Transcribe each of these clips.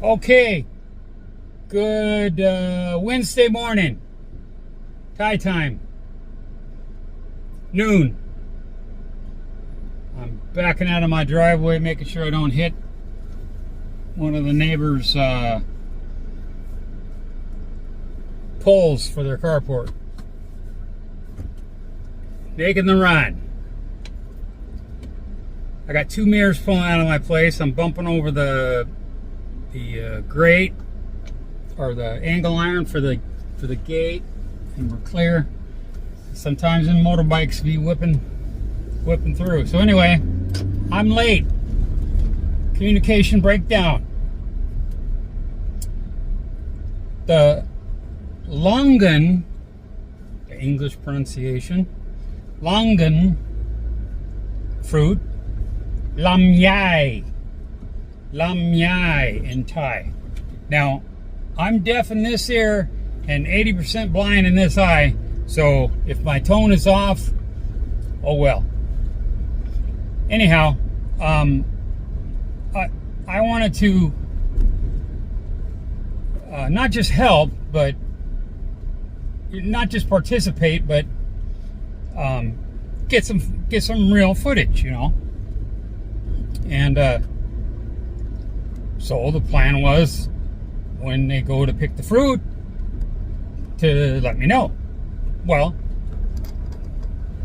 Okay, good Wednesday morning, Thai time, noon. I'm backing out of my driveway, making sure I don't hit one of the neighbors' poles for their carport. Making the run. I got two mirrors pulling out of my place. I'm bumping over the grate or the angle iron for the gate, and we're clear. Sometimes in motorbikes be whipping through. So anyway, I'm late. Communication breakdown. The Longan, the English pronunciation, Longan fruit, Lamyai in Thai. Now, I'm deaf in this ear and 80% blind in this eye, so if my tone is off, oh well. Anyhow, I wanted to not just help, but not just participate, but get some real footage, you know. And so the plan was, when they go to pick the fruit, to let me know. Well,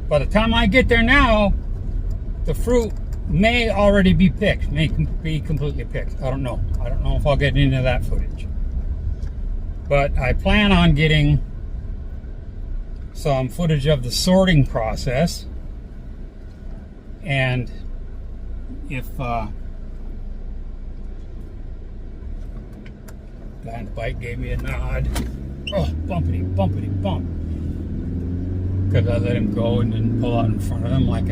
by the time I get there now, the fruit may already be picked, may be completely picked. I don't know. I don't know if I'll get into that footage. But I plan on getting some footage of the sorting process. And if guy on the bike gave me a nod. Oh, bumpity bump. Because I let him go and didn't pull out in front of him like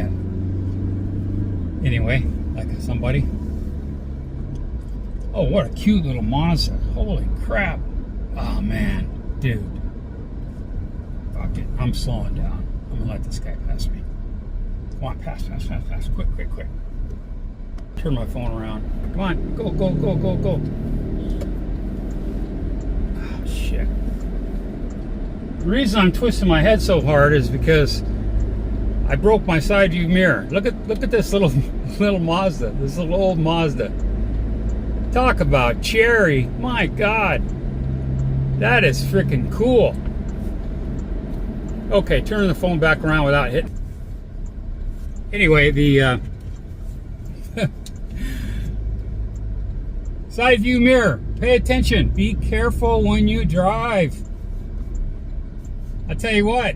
somebody. Oh, what a cute little monster. Holy crap. Oh man, dude. Fuck it. I'm slowing down. I'm gonna let this guy pass me. Come on, pass. Quick. Turn my phone around. Come on, go. Oh, shit. The reason I'm twisting my head so hard is because I broke my side view mirror. Look at this little Mazda, this little old Mazda. Talk about cherry. My God. That is freaking cool. Okay, turning the phone back around without hitting. Anyway, the side view mirror. Pay attention. Be careful when you drive. I tell you what,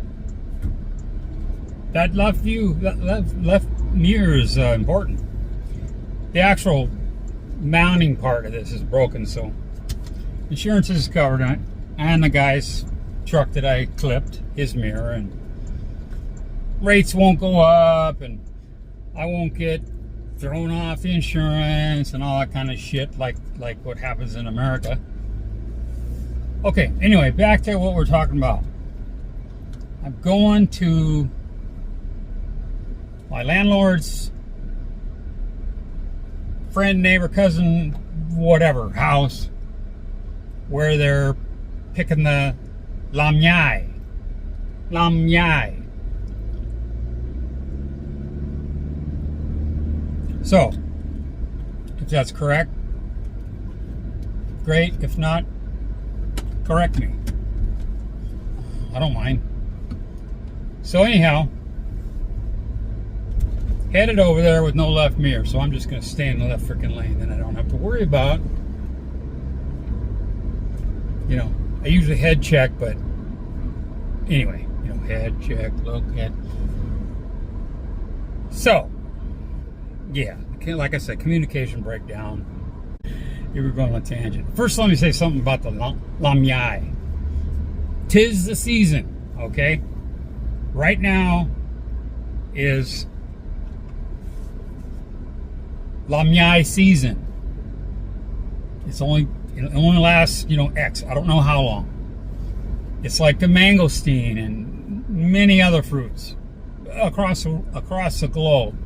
that left mirror is important. The actual mounting part of this is broken, so insurance is covered on it. And the guy's truck that I clipped, his mirror, and rates won't go up, and I won't get thrown off the insurance and all that kind of shit like what happens in America. Okay, anyway, back to what we're talking about. I'm going to my landlord's friend, neighbor, cousin, whatever house, where they're picking the Lamyai. So, if that's correct, great. If not, correct me. I don't mind. So anyhow, headed over there with no left mirror, so I'm just going to stay in the left freaking lane. Then I don't have to worry about, you know, I usually head check, but anyway, you know, head check, look at. So, yeah, like I said, communication breakdown. Here we're going on a tangent. First, let me say something about the Lamyai. 'Tis the season, okay? Right now is Lamyai season. It only lasts, you know, X. I don't know how long. It's like the mangosteen and many other fruits across the globe.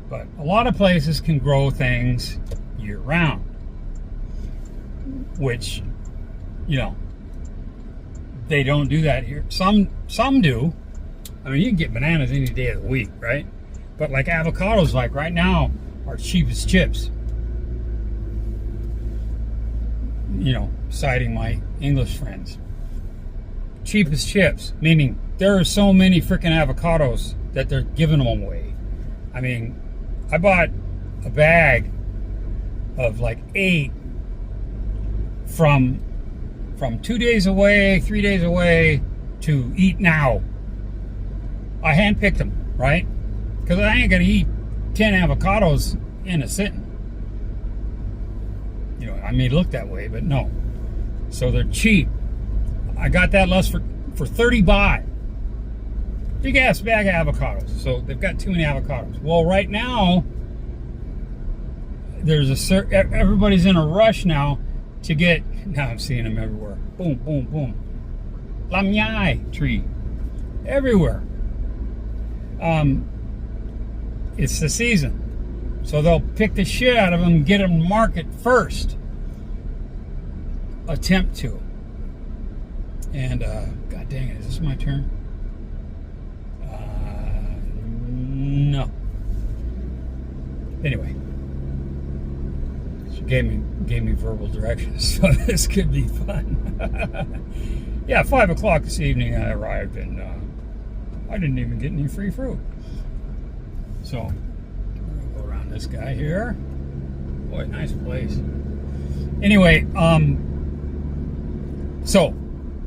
But a lot of places can grow things year round. which, you know, they don't do that here. Some do. I mean, you can get bananas any day of the week, right? But like avocados, like right now, are cheap as chips. You know, citing my English friends. Cheap as chips, meaning there are so many freaking avocados that they're giving them away. I mean, I bought a bag of like 8 from 2 days away, 3 days away to eat now. I handpicked them, right? Because I ain't gonna eat 10 avocados in a sitting. You know, I may look that way, but no. So they're cheap. I got that less for 30 baht. Big ass bag of avocados. So they've got too many avocados. Well, right now, everybody's in a rush now to get. Now I'm seeing them everywhere. Boom, boom, boom. Lamyai tree everywhere. It's the season, so they'll pick the shit out of them and get them to market first. Attempt to. And god dang it, is this my turn? No. Anyway, she gave me verbal directions, so this could be fun. Yeah, 5 o'clock this evening I arrived, and I didn't even get any free fruit. So we're gonna go around this guy here. Boy, nice place. Anyway, so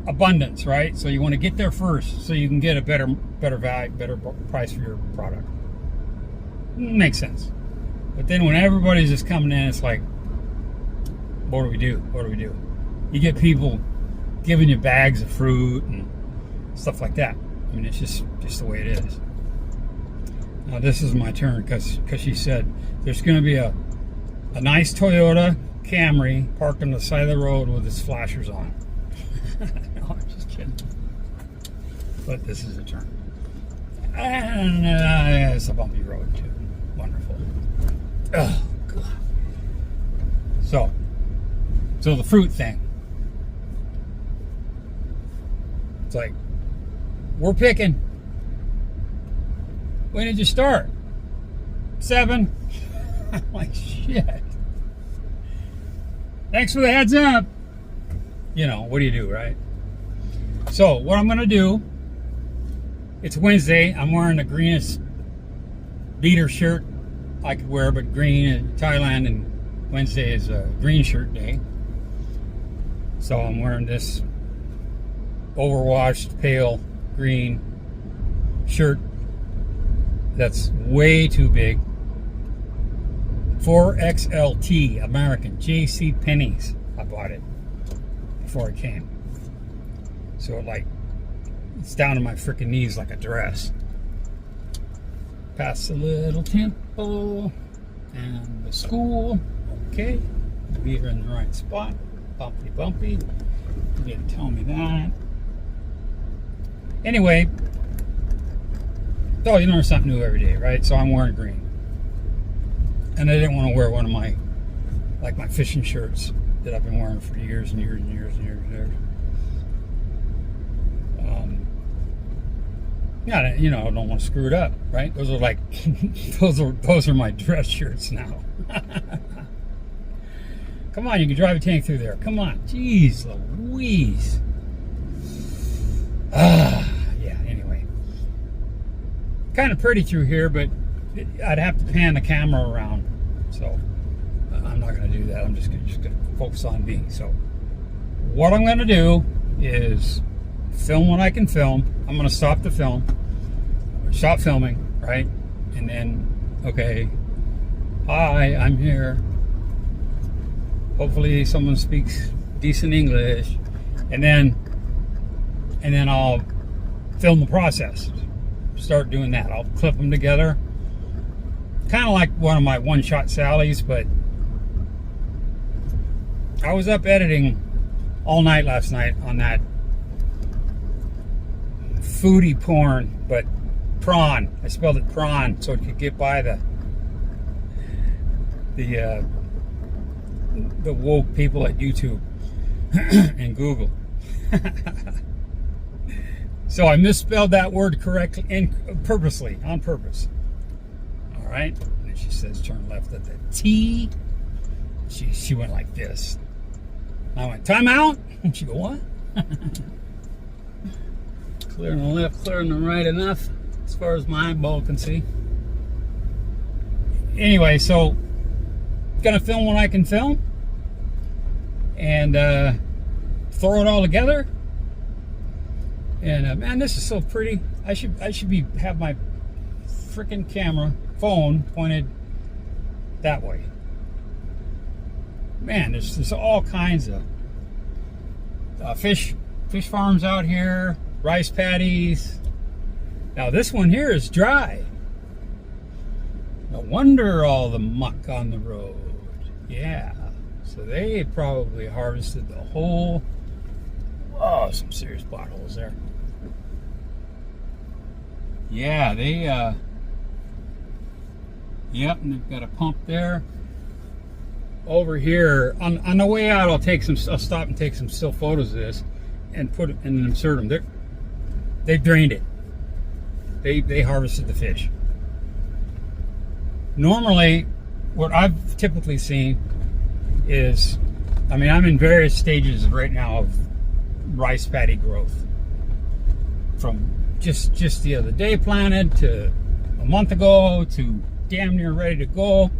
abundance, right? So you want to get there first, so you can get a better value, better price for your product. Makes sense. But then when everybody's just coming in, it's like, what do we do? What do we do? You get people giving you bags of fruit and stuff like that. I mean, it's just the way it is. Now this is my turn because she said there's going to be a nice Toyota Camry parked on the side of the road with its flashers on. No, I'm just kidding. But this is a turn. And it's a bumpy road too. Wonderful. Oh, God. So the fruit thing. It's like, we're picking. When did you start? 7. I'm like, shit. Thanks for the heads up. You know, what do you do, right? So, what I'm going to do, it's Wednesday. I'm wearing the greenest beater shirt I could wear, but green in Thailand, and Wednesday is a green shirt day. So, I'm wearing this overwashed, pale green shirt that's way too big. 4XLT American, J.C. Penney's. I bought it before it came. So it's down to my freaking knees like a dress. Past the little temple and the school. Okay. Be here in the right spot. Bumpy, bumpy. You didn't tell me that. Anyway. Oh, you learn something new every day, right? So I'm wearing green. And I didn't want to wear one of my fishing shirts that I've been wearing for years and years and years and years and years. Yeah, you know, I don't want to screw it up, right? Those are like, those are my dress shirts now. Come on, you can drive a tank through there. Come on, jeez Louise. Yeah. Anyway, kind of pretty through here, but I'd have to pan the camera around, so I'm not going to do that. I'm just going to focus on me. So what I'm going to do is film what I can film. I'm going to stop the film, stop filming, right? And then, okay, hi, I'm here. Hopefully someone speaks decent English, and then I'll film the process. Start doing that. I'll clip them together. Kind of like one of my one-shot Sallys, but I was up editing all night last night on that foodie porn, but prawn. I spelled it prawn so it could get by the woke people at YouTube. in Google. So I misspelled that word correctly and purposely, on purpose. All right. And she says turn left at the T. She went like this. I went time out. And she go what? Clearing the left, clearing the right enough as far as my eyeball can see. Anyway, so gonna film what I can film and throw it all together. And man, this is so pretty. I should have my freaking phone pointed that way. Man, there's all kinds of fish farms out here, rice paddies. Now this one here is dry. No wonder all the muck on the road. Yeah, so they probably harvested the whole. Oh, some serious potholes there. Yeah, they, yep, and they've got a pump there. Over here, on the way out, I'll stop and take some still photos of this and put it and insert them. They've drained it. They harvested the fish. Normally, what I've typically seen is, I mean, I'm in various stages right now of rice paddy growth. From just the other day planted to a month ago to damn near ready to go.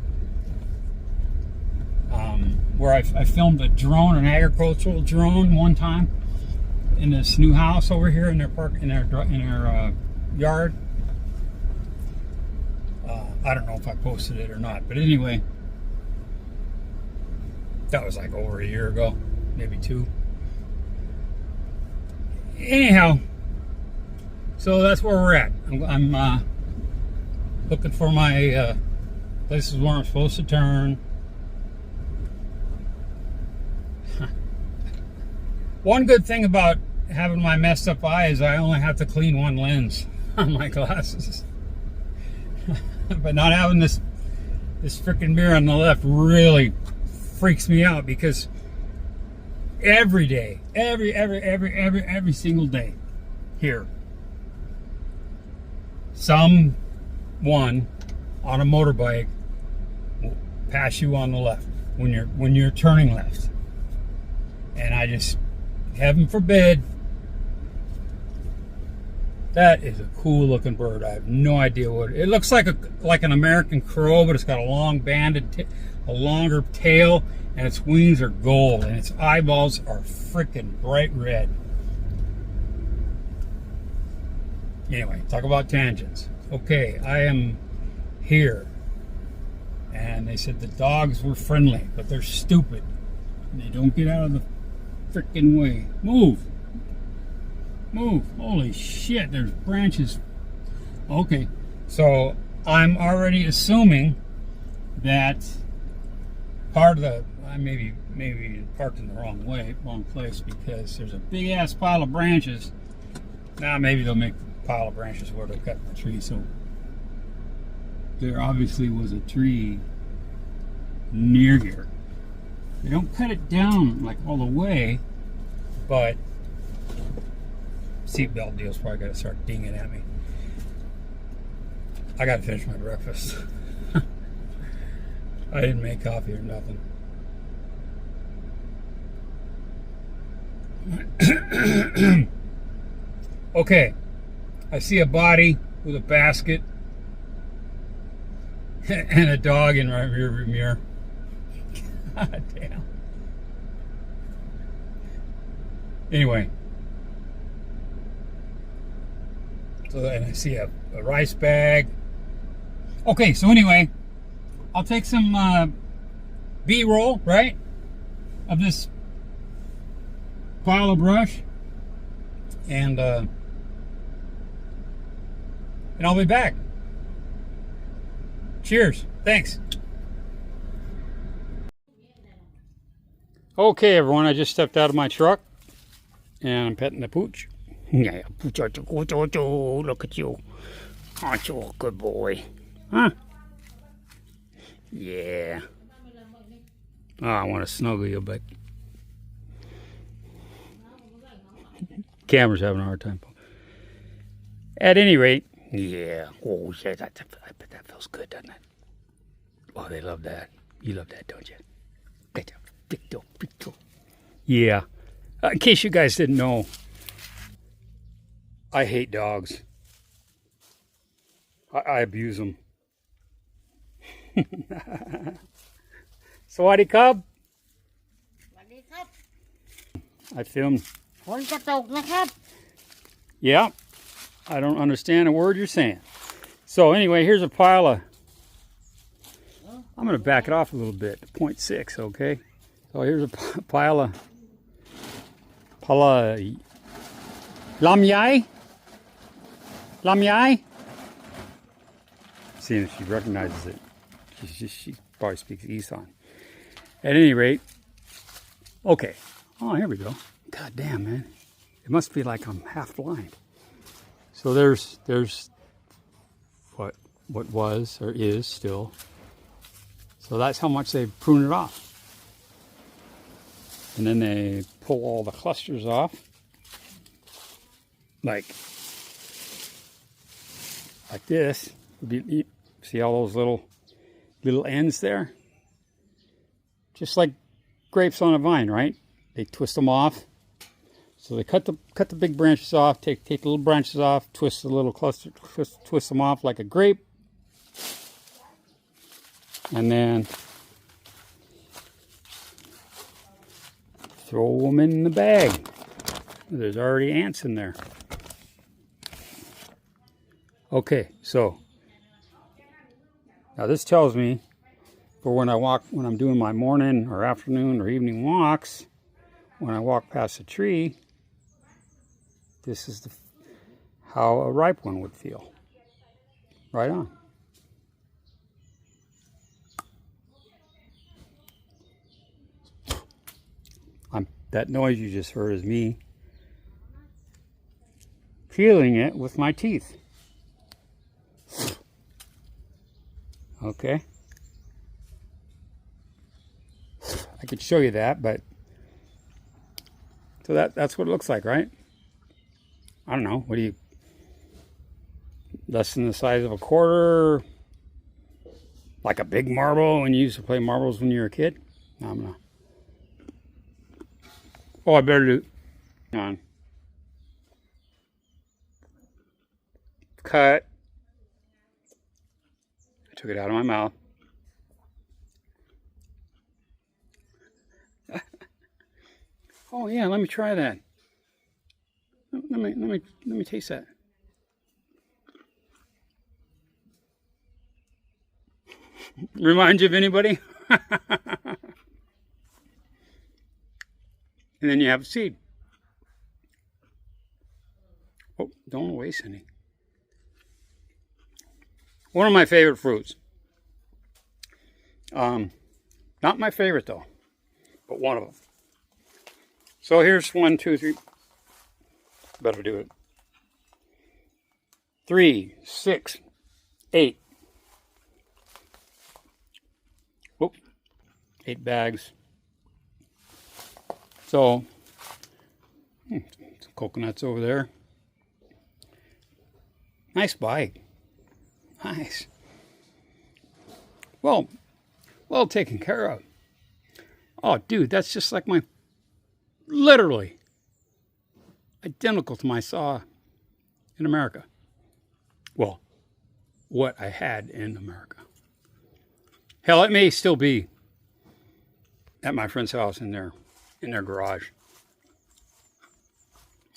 Where I filmed a drone, an agricultural drone, one time in this new house over here in their yard. I don't know if I posted it or not, but anyway, that was like over a year ago, maybe 2. Anyhow, so that's where we're at. I'm looking for my places where I'm supposed to turn. One good thing about having my messed up eye is I only have to clean one lens on my glasses. But not having this freaking mirror on the left really freaks me out, because every day, every single day here, someone on a motorbike will pass you on the left when you're turning left. And I just, heaven forbid. That is a cool looking bird. I have no idea what it looks like. Like an American crow, but it's got a long a longer tail, and its wings are gold, and its eyeballs are freaking bright red. Anyway, talk about tangents. Okay, I am here, and they said the dogs were friendly, but they're stupid. They don't get out of the freaking way. Move. Holy shit, there's branches. Okay, so I'm already assuming that part of the, I maybe parked in the wrong place, because there's a big ass pile of branches. Now maybe they'll make a pile of branches where they cut the tree. So there obviously was a tree near here. They don't cut it down like all the way, but seatbelt deal's probably got to start dinging at me. I got to finish my breakfast. I didn't make coffee or nothing. Okay, I see a body with a basket and a dog in my rearview mirror. God damn. Anyway, so then I see a rice bag. Okay, so anyway, I'll take some B-roll, right, of this pile of brush, and I'll be back. Cheers. Thanks. Okay, everyone, I just stepped out of my truck, and I'm petting the pooch. Yeah, pooch, look at you. Aren't you a good boy? Huh? Yeah. Oh, I want to snuggle you, but Camera's having a hard time. At any rate, yeah. Oh, yeah, I bet that feels good, doesn't it? Oh, they love that. You love that, don't you? Yeah. In case you guys didn't know, I hate dogs. I abuse them. Sawadee Kub. I filmed. Yeah. I don't understand a word you're saying. So anyway, here's a pile of... I'm going to back it off a little bit to 0.6, okay? So here's a pile of Lamyai. Lamyai. Seeing if she recognizes it. She probably speaks Isan. At any rate, okay. Oh, here we go. God damn, man. It must be like I'm half blind. So there's what was or is still. So that's how much they prune it off. And then they pull all the clusters off. Like this. See all those little ends there? Just like grapes on a vine, right? They twist them off. So they cut the big branches off, take the little branches off, twist the little cluster, twist them off like a grape. And then throw them in the bag. There's already ants in there. Okay, so now this tells me for when I'm doing my morning or afternoon or evening walks, when I walk past a tree, this is how a ripe one would feel. Right on. That noise you just heard is me feeling it with my teeth. Okay. I could show you that, but so that's what it looks like, right? I don't know. What do you, less than the size of a quarter? Like a big marble when you used to play marbles when you were a kid? No, I'm not. Oh, I better do. On. Cut. I took it out of my mouth. Oh yeah, let me try that. Let me taste that. Remind you of anybody? And then you have a seed. Oh, don't waste any. One of my favorite fruits. Not my favorite though, but one of them. So here's 1, 2, 3. Better do it. 3, 6, 8. Whoop. 8 bags. So, some coconuts over there. Nice bite. Nice. Well taken care of. Oh, dude, that's just like my, literally identical to my saw in America. Well, what I had in America. Hell, it may still be at my friend's house in their garage.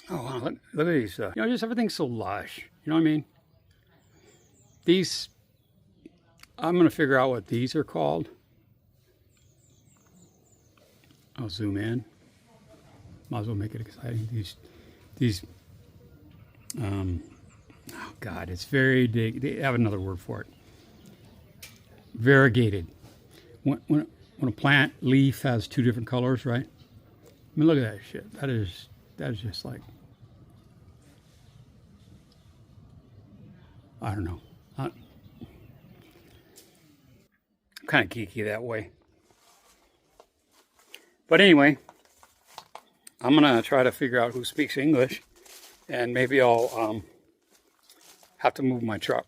Oh, wow, look at these. Just everything's so lush. You know what I mean? These, I'm going to figure out what these are called. I'll zoom in. Might as well make it exciting. These, oh God, it's very big. They have another word for it. Variegated. When a plant leaf has 2 different colors, right? I mean, look at that shit. That is just like, I don't know. I'm kind of geeky that way. But anyway, I'm going to try to figure out who speaks English And maybe I'll have to move my truck.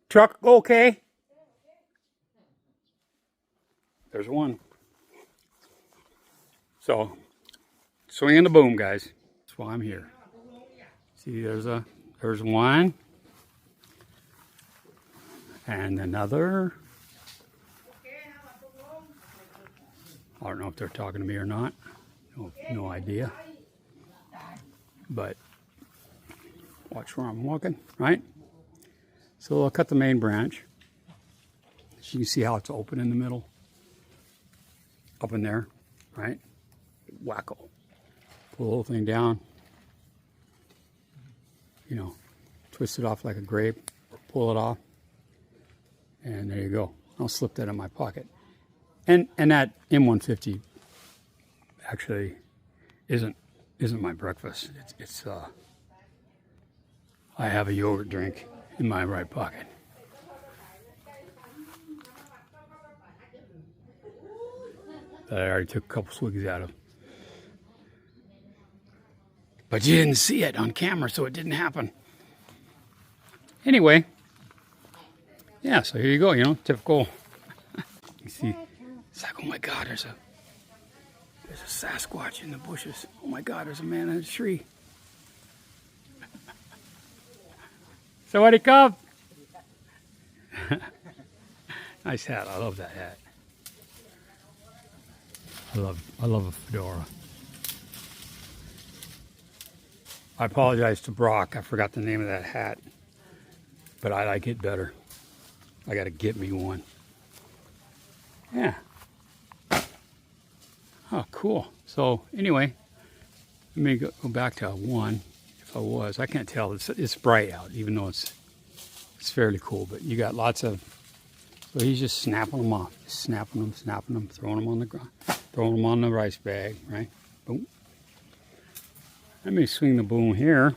Truck okay? There's one. So, swinging the boom, guys. That's why I'm here. See, there's one. And another. I don't know if they're talking to me or not. No idea. But watch where I'm walking, right? So I'll cut the main branch. So you can see how it's open in the middle. Up in there, right? Wacko. Pull the whole thing down. You know, twist it off like a grape. Pull it off. And there you go. I'll slip that in my pocket. And that M150 actually isn't my breakfast. It's I have a yogurt drink in my right pocket. That I already took a couple swigs out of. But you didn't see it on camera, so it didn't happen. Anyway, yeah, so here you go, you know, typical. You see, it's like, oh my God, there's a Sasquatch in the bushes. Oh my God, there's a man in a tree. Somebody come. Nice hat. I love that hat. I love a fedora. I apologize to Brock. I forgot the name of that hat, but I like it better. I got to get me one. Yeah. Oh, cool. So anyway, let me go back to one. If I was, I can't tell. It's bright out, even though it's fairly cool. But you got lots of. So he's just snapping them off, just snapping them, throwing them on the ground, throwing them on the rice bag, right? Boom. Let me swing the boom here.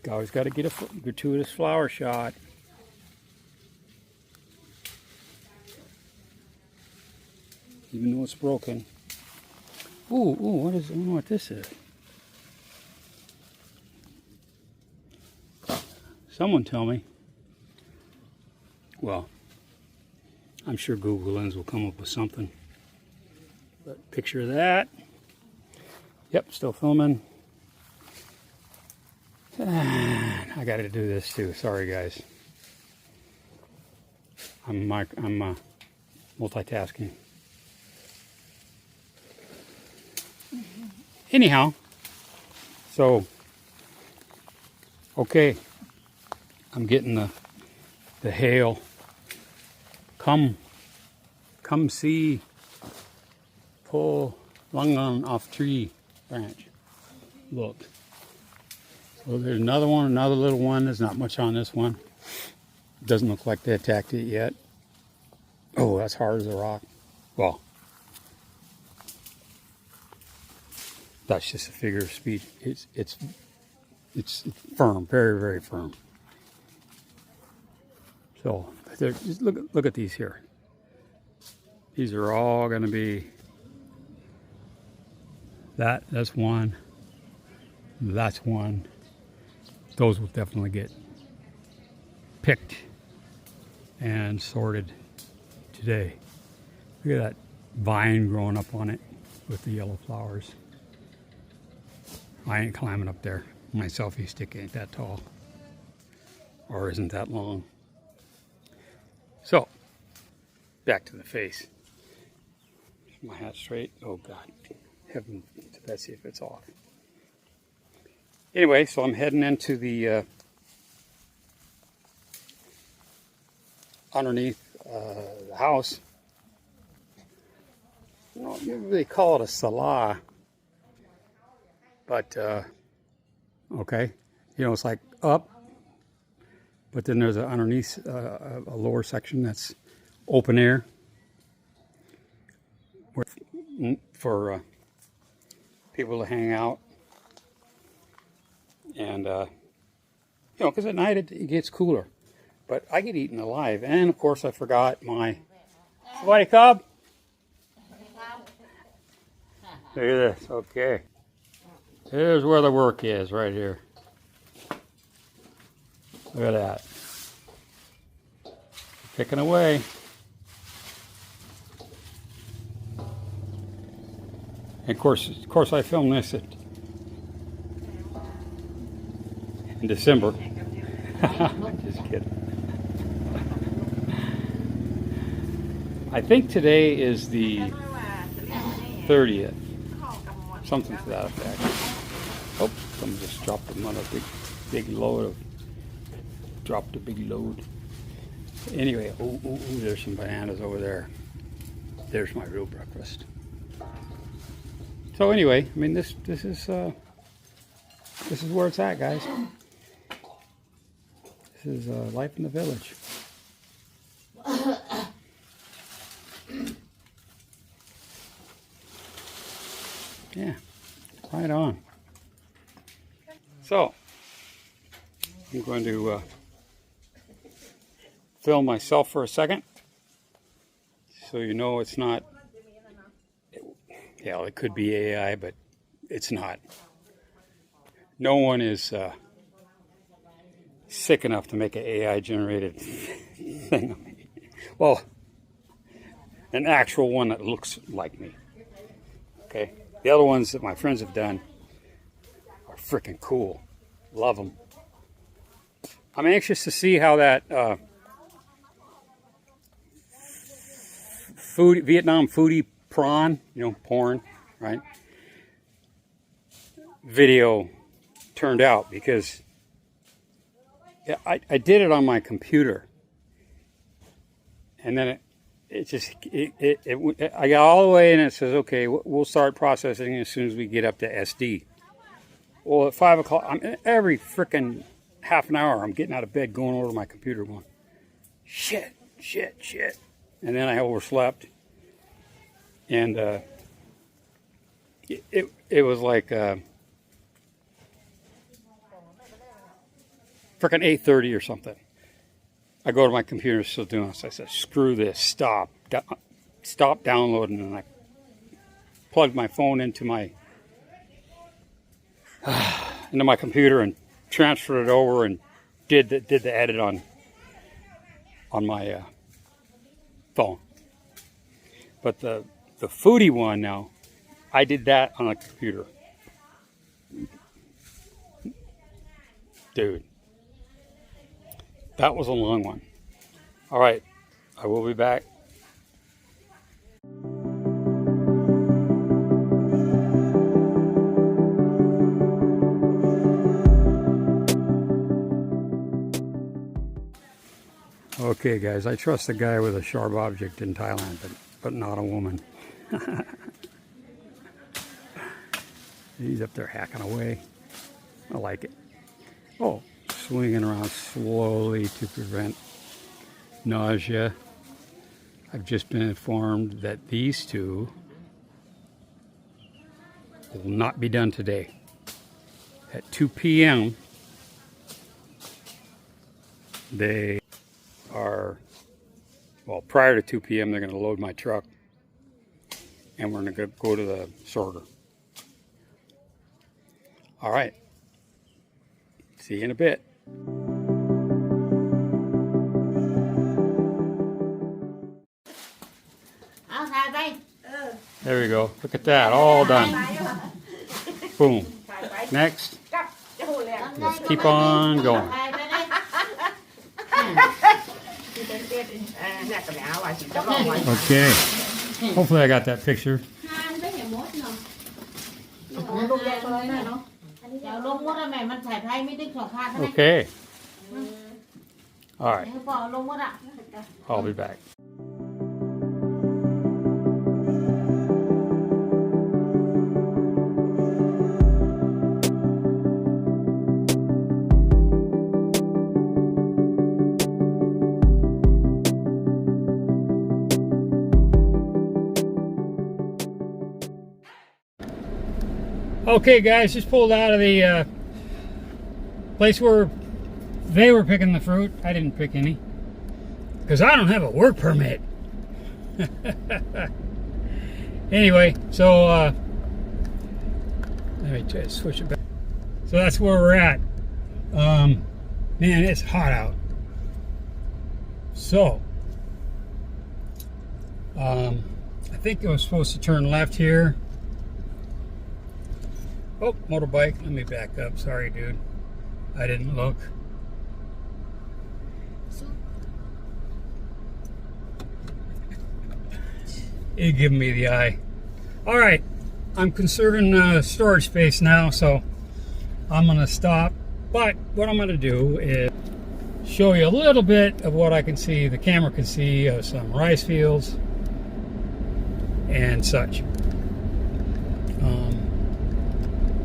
Always got to get a gratuitous flower shot. Even though it's broken. Ooh, what is? I don't know what this is. Someone tell me. Well, I'm sure Google Lens will come up with something. But picture that. Yep, still filming. I got to do this too. Sorry, guys. I'm multitasking. Anyhow, so okay, I'm getting the hail. Come see, pull Longan off tree branch. Look. So there's another one, another little one. There's not much on this one. Doesn't look like they attacked it yet. Oh, that's hard as a rock. Well, that's just a figure of speech. It's firm, very, very firm. So just look at these here. These are all going to be that's one. That's one. Those will definitely get picked and sorted today. Look at that vine growing up on it with the yellow flowers. I ain't climbing up there. My selfie stick ain't that tall. Or isn't that long. So, back to the face. My hat straight. Oh God. Heaven to Betsy if it's off. Anyway, so I'm heading into the underneath the house. You don't really call it a sala, but okay, you know, it's like up, but then there's underneath a lower section that's open air for people to hang out. And, you know, because at night it gets cooler. But I get eaten alive. And, of course, I forgot my... Somebody come? Look at this. Okay. Here's where the work is, right here. Look at that. Picking away. And of course, I filmed this in December. Just kidding. I think today is the 30th. Something to that effect. Oh, someone just dropped them on a big load. Dropped a big load. Anyway, there's some bananas over there. There's my real breakfast. So anyway, I mean this is where it's at, guys. This is life in the village. Yeah, right on. So I'm going to film myself for a second, so you know it's not. Yeah, it could be AI, but it's not. No one is sick enough to make an AI-generated thing. Well, an actual one that looks like me. Okay? The other ones that my friends have done are freaking cool. Love them. I'm anxious to see how that Vietnam foodie prawn, porn, right? Video turned out, because I did it on my computer, and then I got all the way, and it says, okay, we'll start processing as soon as we get up to SD. Well, at 5 o'clock, every freaking half an hour, I'm getting out of bed, going over to my computer, going, shit, and then I overslept. And it was like frickin' 8:30 or something. I go to my computer, still doing this. I said, screw this, stop downloading. And I plugged my phone into my computer and transferred it over and did the edit on my phone. But the foodie one now, I did that on a computer. Dude, that was a long one. All right, I will be back. Okay, guys, I trust the guy with a sharp object in Thailand, but not a woman. He's up there hacking away. I like it. Oh, swinging around slowly to prevent nausea. I've just been informed that these two will not be done today. At 2 p.m. they are, well, prior to 2 p.m. they're going to load my truck, and we're going to go to the sorter. All right. See you in a bit. There we go. Look at that. All done. Boom. Next. Let's keep on going. Okay. Hopefully I got that picture. Okay. All right. I'll be back. Okay, guys, just pulled out of the place where they were picking the fruit. I didn't pick any because I don't have a work permit. Anyway, so Let me try to switch it back. So that's where we're at. Man, it's hot out. So, I think I was supposed to turn left here. Oh, motorbike. Let me back up. Sorry, dude. I didn't look. You're giving me the eye. All right. I'm conserving storage space now, so I'm going to stop. But what I'm going to do is show you a little bit of what I can see, the camera can see of some rice fields and such.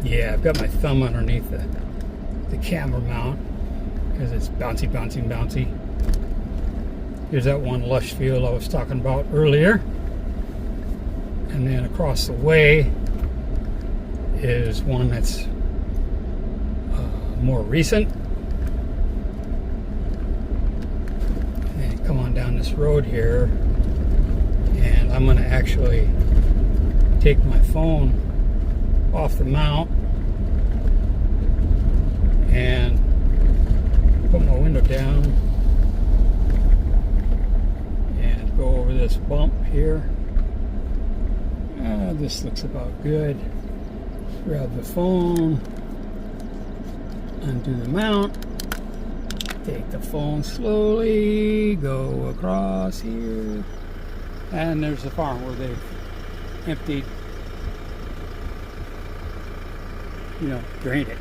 Yeah, I've got my thumb underneath the camera mount because it's bouncy, bouncy, bouncy. Here's that one lush field I was talking about earlier. And then across the way is one that's more recent. And come on down this road here, and I'm going to actually take my phone off the mount and put my window down and go over this bump here. This looks about good. Grab the phone, undo the mount, take the phone slowly, go across here, and there's the farm where they've emptied, drained it.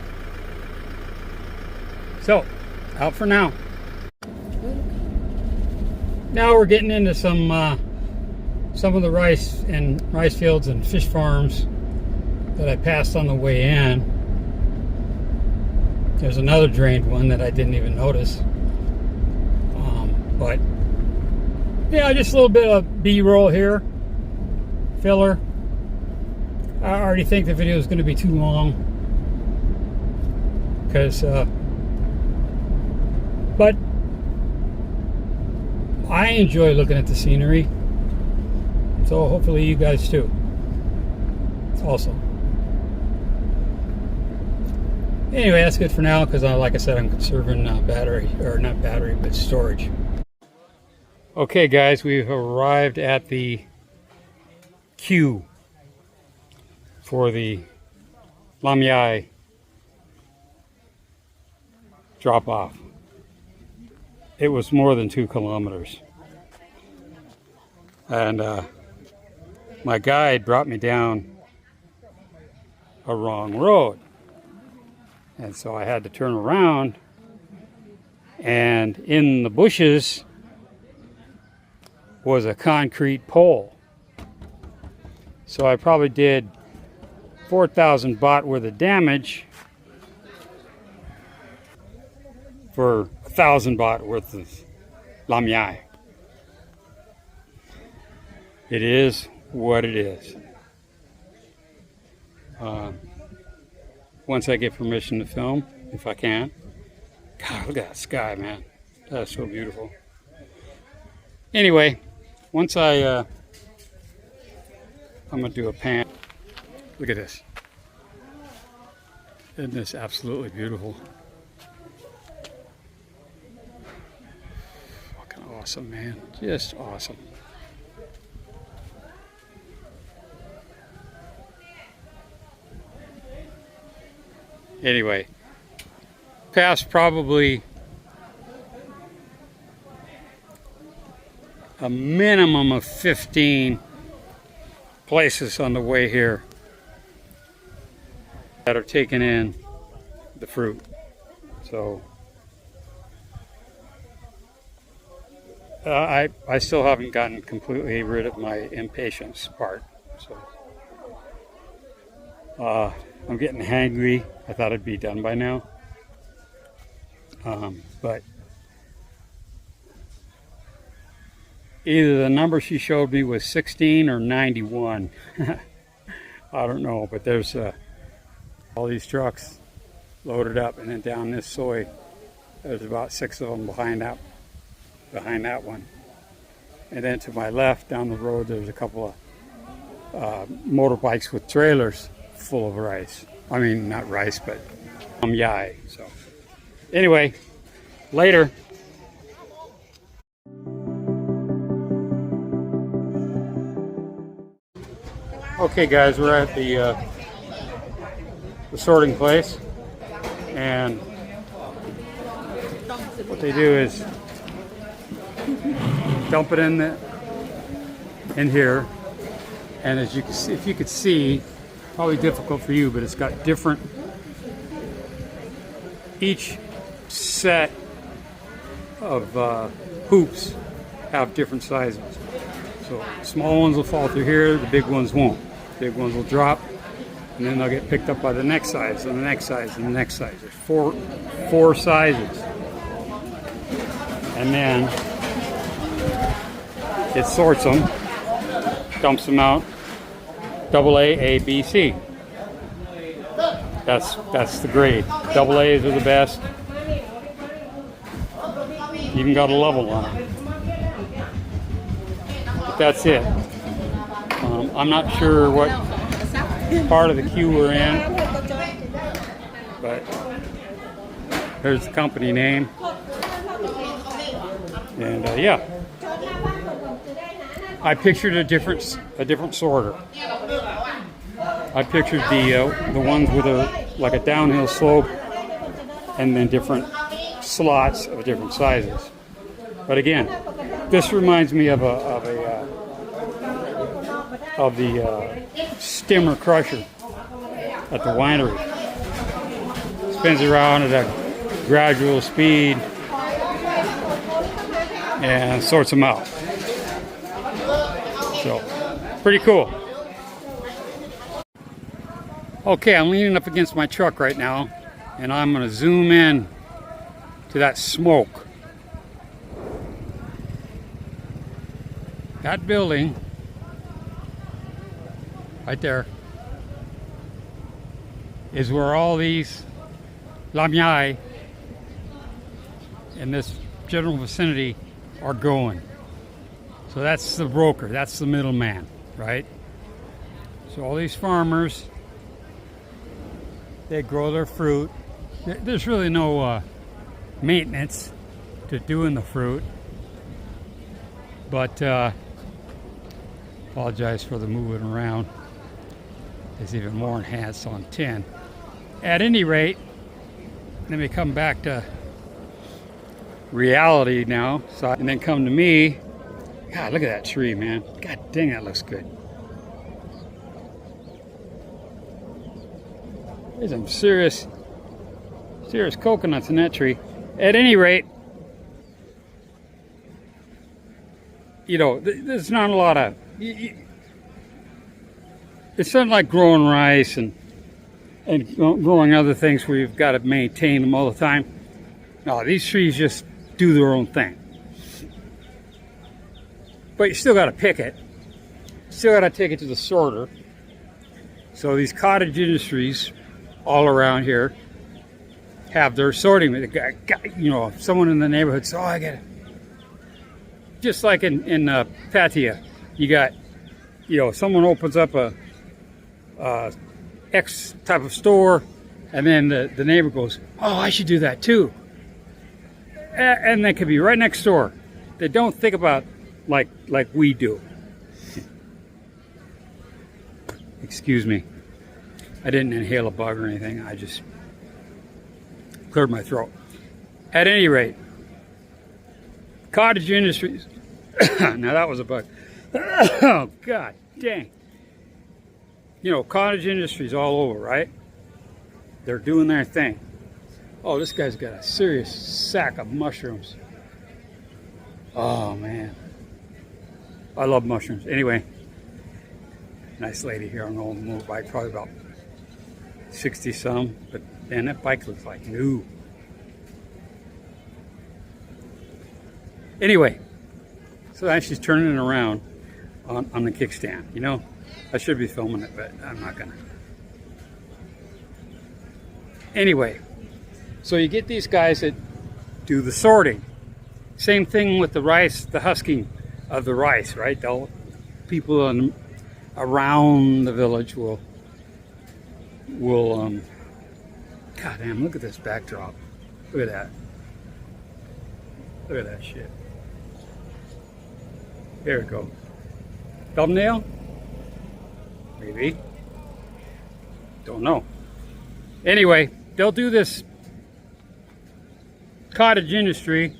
So, out for now. Now we're getting into some of the rice fields and fish farms that I passed on the way in. There's another drained one that I didn't even notice. But yeah, just a little bit of B-roll here, filler. I already think the video is going to be too long because, but I enjoy looking at the scenery. So hopefully you guys too. It's awesome. Anyway, that's good for now because, like I said, I'm conserving storage. Okay, guys, we've arrived at the queue for the Lamyai drop-off. It was more than 2 kilometers. And my guide brought me down a wrong road. And so I had to turn around, and in the bushes was a concrete pole. So I probably did 4,000 baht worth of damage for 1,000 baht worth of Lamyai. It is what it is. Once I get permission to film, if I can. God, look at that sky, man. That is so beautiful. Anyway, once I'm gonna do a pan. Look at this. Isn't this absolutely beautiful? Fucking awesome, man. Just awesome. Anyway, past probably a minimum of 15 places on the way here that are taking in the fruit. So I still haven't gotten completely rid of my impatience part. So I'm getting hangry. I thought it'd be done by now. But either the number she showed me was 16 or 91. I don't know, but there's all these trucks loaded up, and then down this soy, there's about 6 of them behind that one. And then to my left, down the road, there's a couple of motorbikes with trailers full of rice. I mean, not rice, but Lamyai. So anyway, later. Okay, guys, we're at the sorting place, and what they do is dump it in here, and as you can see, if you could see, probably difficult for you, but it's got different. Each set of hoops have different sizes. So small ones will fall through here, the big ones won't. Big ones will drop, and then they'll get picked up by the next size, and the next size, and the next size. There's four sizes. And then it sorts them, dumps them out, AA, A, B, C. That's the grade. AA's are the best. Even got a level on it. But that's it. I'm not sure what part of the queue we're in, but there's the company name. And yeah, I pictured a different sorter. I pictured the ones with like a downhill slope, and then different slots of different sizes. But again, this reminds me of the stimmer crusher at the winery. Spins around at a gradual speed and sorts them out. So, pretty cool. Okay, I'm leaning up against my truck right now, and I'm going to zoom in to that smoke. That building right there is where all these Lamyai in this general vicinity are going. So that's the broker, that's the middleman, right? So all these farmers, they grow their fruit. There's really no maintenance to doing the fruit, but apologize for the moving around. It's even more enhanced on 10. At any rate, let me come back to reality now, and then come to me. God, look at that tree, man. God dang, that looks good. There's some serious coconuts in that tree. At any rate, you know, there's not a lot of... It's not like growing rice and growing other things where you've got to maintain them all the time. No, these trees just do their own thing. But you still got to pick it. Still got to take it to the sorter. So these cottage industries all around here have their sorting. You know, if someone in the neighborhood says, "Oh, I get it." Just like in Pattaya, you got, you know, someone opens up a X type of store, and then the neighbor goes, "Oh, I should do that too." And they could be right next door. They don't think about like we do. Excuse me. I didn't inhale a bug or anything. I just cleared my throat. At any rate, cottage industries. Now that was a bug. Oh, God dang. You know, cottage industries all over, right? They're doing their thing. Oh, this guy's got a serious sack of mushrooms. Oh, man. I love mushrooms. Anyway, nice lady here on the old motorbike, probably about 60 some, but man, that bike looks like new. Anyway, so now she's turning it around on the kickstand. You know, I should be filming it, but I'm not gonna. Anyway, so you get these guys that do the sorting. Same thing with the rice, the husking of the rice, right? People around the village will will, God damn, look at this backdrop. Look at that. Look at that shit. There we go. Thumbnail? Maybe. Don't know. Anyway, they'll do this cottage industry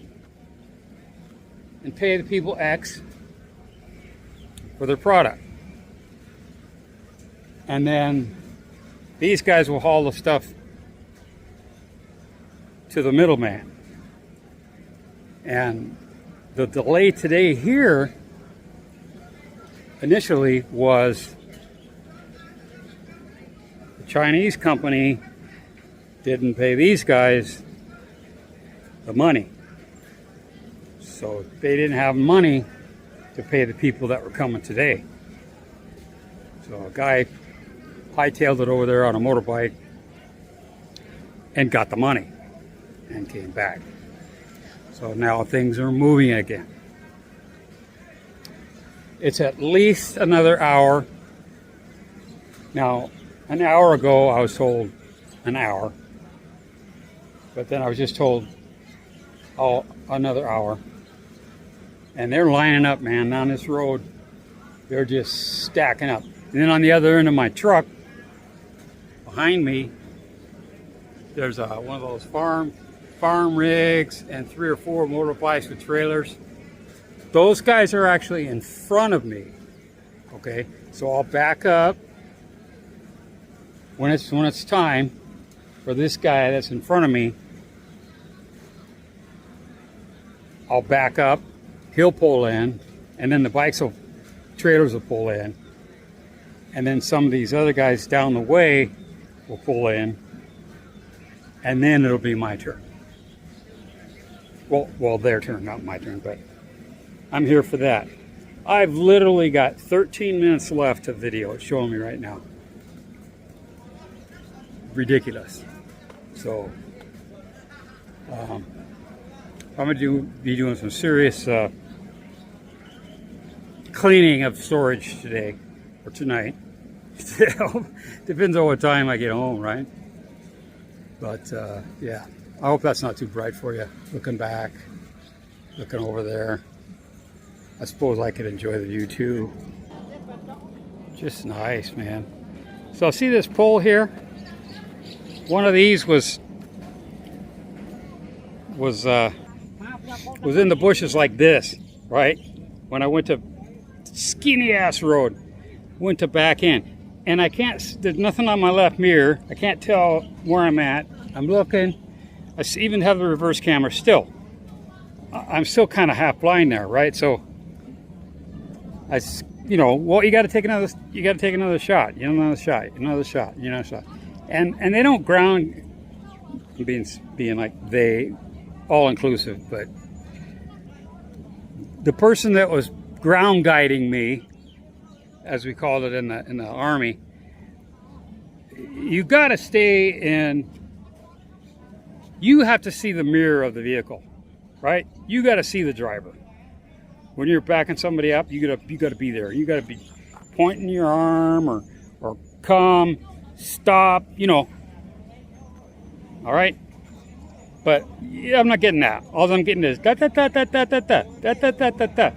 and pay the people X for their product. And then these guys will haul the stuff to the middleman. And the delay today here initially was the Chinese company didn't pay these guys the money. So they didn't have money to pay the people that were coming today. So a guy hightailed it over there on a motorbike and got the money and came back. So now things are moving again. It's at least another hour. Now, an hour ago I was told an hour, but then I was just told, oh, another hour. And they're lining up, man, down this road. They're just stacking up. And then on the other end of my truck, behind me, there's one of those farm rigs and 3 or 4 motorbikes with trailers. Those guys are actually in front of me. Okay, so I'll back up when it's time for this guy that's in front of me. I'll back up, he'll pull in, and then the trailers will pull in, and then some of these other guys down the way will pull in, and then it'll be my turn. Well, their turn, not my turn, but I'm here for that. I've literally got 13 minutes left of video. It's showing me right now. Ridiculous. So, I'm going to be doing some serious cleaning of storage today, or tonight. Depends on what time I get home, right? But, yeah. I hope that's not too bright for you. Looking back, looking over there. I suppose I could enjoy the view too. Just nice, man. So see this pole here? One of these was in the bushes like this, right? When I went to skinny ass road, went to back in, and there's nothing on my left mirror. I can't tell where I'm at. I'm looking. I even have the reverse camera still. I'm still kind of half blind there, right? So well, you got to take another shot, another shot. And they don't ground, being like they, all inclusive, but the person that was ground guiding me, as we called it in the Army, you got to stay in. You have to see the mirror of the vehicle, right? You got to see the driver. When you're backing somebody up, you got to be there. You got to be pointing your arm or come, stop, All right. But yeah, I'm not getting that. All I'm getting is da da da da da da da da da da da da.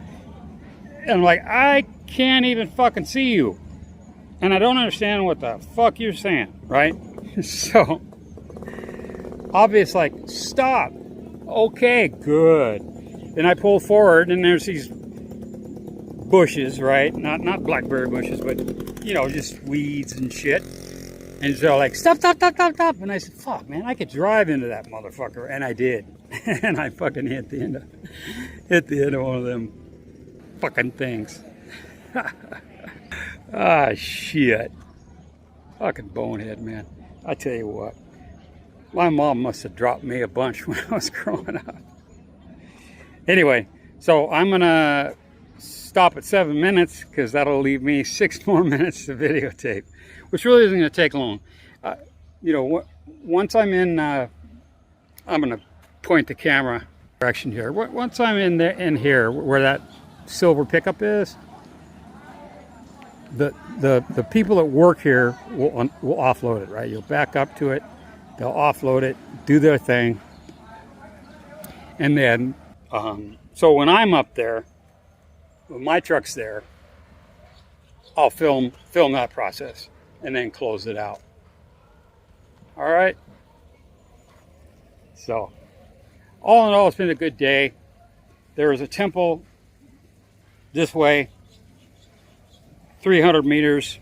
And I'm like, I can't even fucking see you, and I don't understand what the fuck you're saying, right? So obvious, like, stop. Okay, good. Then I pull forward, and there's these bushes, right? Not blackberry bushes, but just weeds and shit. And so like, stop. And I said, fuck, man, I could drive into that motherfucker, and I did. And I fucking hit the end of one of them fucking things. Ah, shit. Fucking bonehead, man. I tell you what. My mom must have dropped me a bunch when I was growing up. Anyway, so I'm going to stop at 7 minutes because that'll leave me 6 more minutes to videotape, which really isn't going to take long. Once I'm in, I'm going to point the camera direction here. Once I'm in here where that silver pickup is, the people that work here will offload it, right? You'll back up to it, they'll offload it, do their thing, and then so when I'm up there, when my truck's there, I'll film that process and then close it out. All right. So all in all, it's been a good day. There was a temple this way, 300 meters.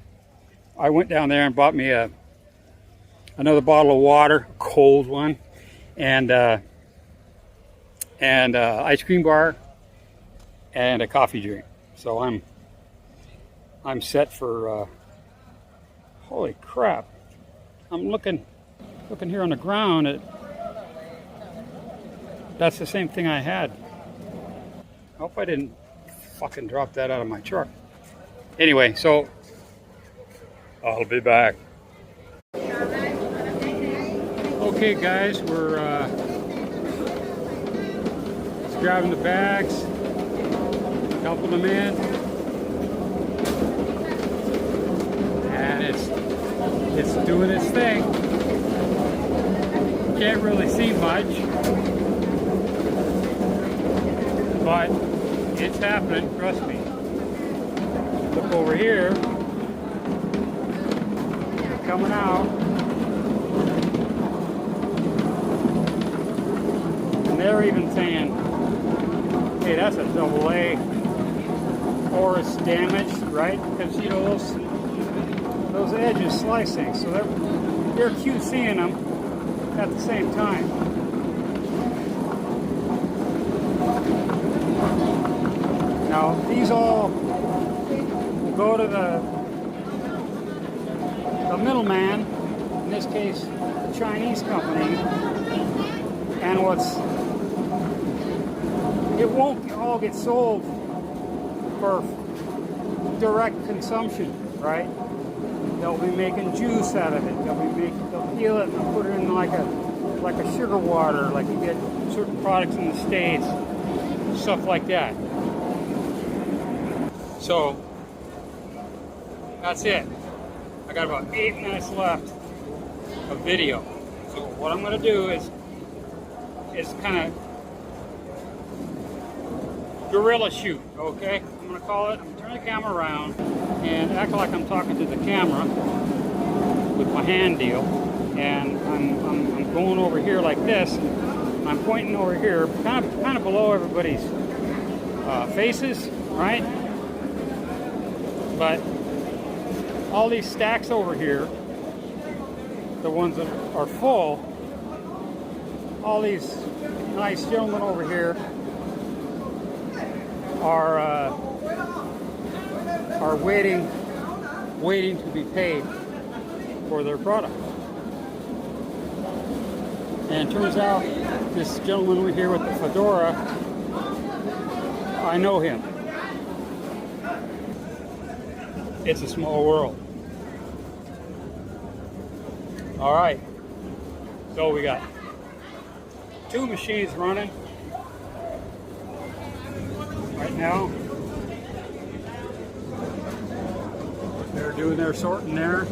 I went down there and bought me another bottle of water, a cold one, and ice cream bar and a coffee drink. So I'm set for holy crap. I'm looking here on the ground. That's the same thing I had. I hope I didn't fucking drop that out of my truck. Anyway, so I'll be back. Okay, guys, we're just grabbing the bags, dumping them in, and it's doing its thing. Can't really see much, but it's happening, trust me. Look over here, they're coming out, and they're even saying, hey, that's a double A, or it's damaged, right? Because you know those edges slicing, so they're QCing them at the same time. Now these all go to the middleman, in this case the Chinese company, and it won't all get sold for direct consumption, right? They'll be making juice out of it. They'll peel it and put it in like a sugar water, like you get certain products in the States, stuff like that. So that's it. I got about 8 minutes left of video. So what I'm going to do is kind of guerrilla shoot, okay? I'm going to call it. I'm going to turn the camera around and act like I'm talking to the camera with my hand deal, and I'm going over here like this. I'm pointing over here, kind of below everybody's faces, right? But all these stacks over here, the ones that are full, all these nice gentlemen over here are waiting to be paid for their product. And it turns out this gentleman over here with the fedora, I know him. It's a small world. All right, so we got 2 machines running right now. They're doing their sorting there.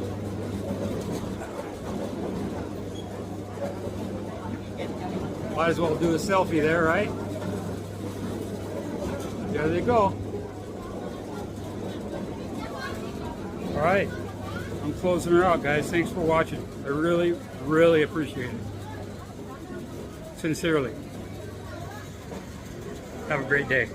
Might as well do a selfie there, right? There they go. All right, I'm closing her out, guys. Thanks for watching. I really, really appreciate it. Sincerely. Have a great day.